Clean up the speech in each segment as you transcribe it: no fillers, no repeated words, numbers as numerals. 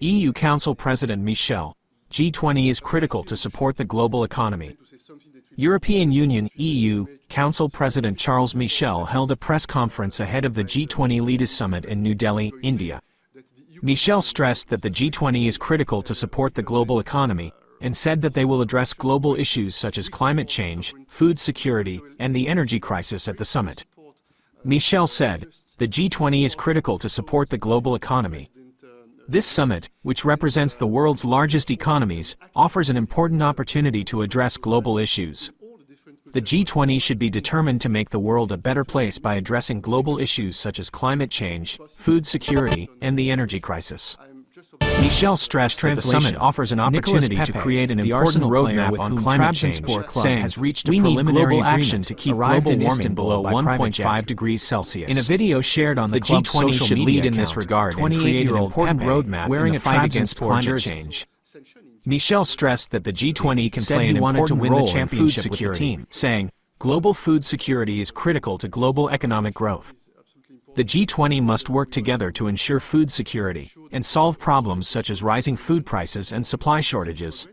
EU Council President Michel, G20 is critical to support the global economy. European Union (EU) Council President Charles Michel held a press conference ahead of the G20 Leaders Summit in New Delhi, India. Michel stressed that the G20 is critical to support the global economy, and said that they will address global issues such as climate change, food security, and the energy crisis at the summit. Michel said, "The G20 is critical to support the global economy. This summit, which represents the world's largest economies, offers an important opportunity to address global issues. The G20 should be determined to make the world a better place by addressing global issues such as climate change, food security, and the energy crisis." Michel stressed that the summit offers an opportunity to create an important roadmap on climate change, saying, "We need global action to keep global warming below 1.5 degrees Celsius." In a video shared on the club's social media account, this regard and create an important roadmap wearing a fight against climate change. Michel stressed that the G20 can play an important role in food security, saying, "Global food security is critical to global economic growth. The G20 must work together to ensure food security and solve problems such as rising food prices and supply shortages."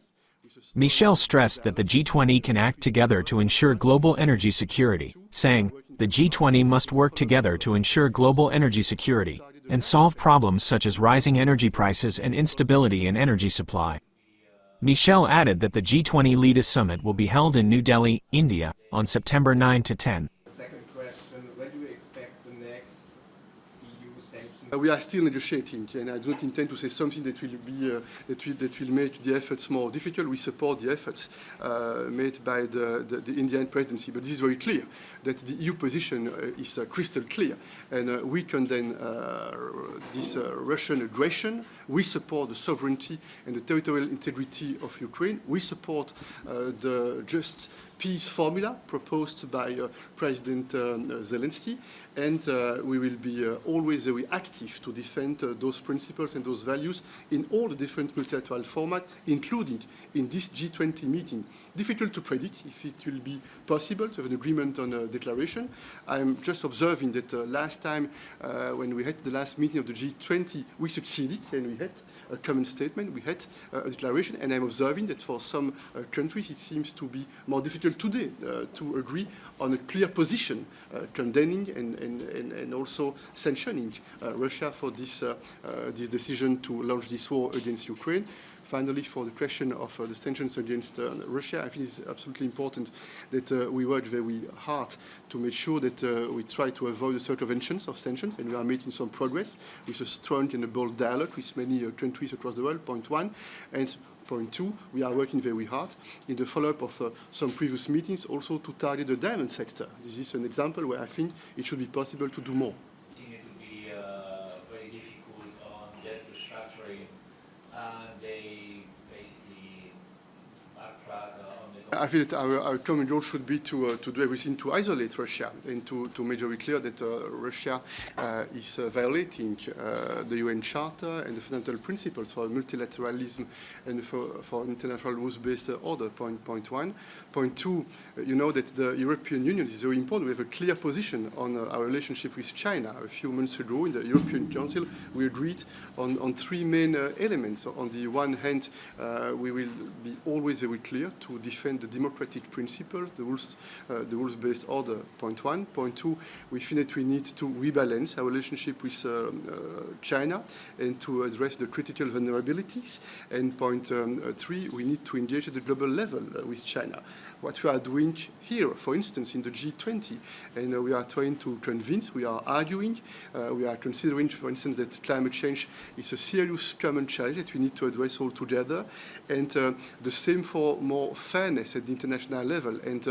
Michel stressed that the G20 can act together to ensure global energy security, saying, "The G20 must work together to ensure global energy security and solve problems such as rising energy prices and instability in energy supply." Michel added that the G20 Leaders Summit will be held in New Delhi, India, on September 9 to 10. We are still negotiating, and I do not intend to say something that will be that will make the efforts more difficult. We support the efforts made by the Indian presidency, but this is very clear that the EU position is crystal clear, and we condemn this Russian aggression. We support the sovereignty and the territorial integrity of Ukraine. We support the just peace formula proposed by President Zelensky, and we will be always very active to defend those principles and those values in all the different multilateral formats, including in this G20 meeting. Difficult to predict if it will be possible to have an agreement on a declaration. I'm just observing that last time when we had the last meeting of the G20, we succeeded and we had a common statement, we had a declaration, and I'm observing that for some countries it seems to be more difficult today to agree on a clear position condemning and also sanctioning Russia for this decision to launch this war against Ukraine. Finally, for the question of the sanctions against Russia, I think it's absolutely important that we work very hard to make sure that we try to avoid the circumventions of sanctions, and we are making some progress with a strong and a bold dialogue with many countries across the world, point one. And point two, we are working very hard in the follow-up of some previous meetings also to target the diamond sector. This is an example where I think it should be possible to do more. It would be very difficult on debt restructuring, and they basically backtrack on the... I feel that our common goal should be to do everything to isolate Russia and to make very clear that Russia is violating the UN Charter and the fundamental principles for multilateralism and for international rules-based order, point one. Point two, you know that the European Union is very important. We have a clear position on our relationship with China. A few months ago in the European Council, we agreed on three main elements. On the one hand, we will be always very clear to defend the democratic principles, the rules-based order, point one. Point two, we think that we need to rebalance our relationship with China and to address the critical vulnerabilities. And point three, we need to engage at the global level with China. What we are doing here, for instance, in the G20, and we are trying to convince, we are arguing, we are considering, for instance, that climate change is a serious common challenge that we need to address all together, and the same for more fairness at the international level. And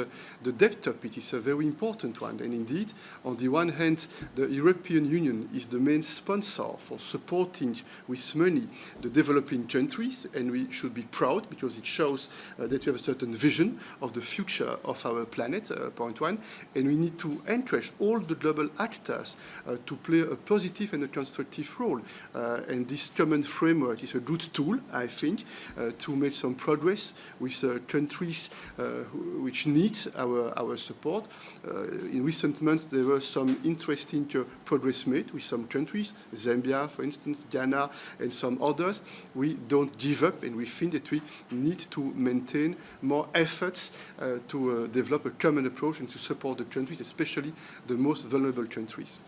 the debt topic is a very important one, and indeed, on the one hand, the European Union is the main sponsor for supporting with money the developing countries, and we should be proud because it shows that we have a certain vision of the future of our planet, point one, and we need to encourage all the global actors to play a positive and a constructive role. And this common framework is a good tool, I think, to make some progress with countries which need our support. In recent months, there were some interesting progress made with some countries, Zambia, for instance, Ghana, and some others. We don't give up, and we think that we need to maintain more efforts to develop a common approach and to support the countries, especially the most vulnerable countries.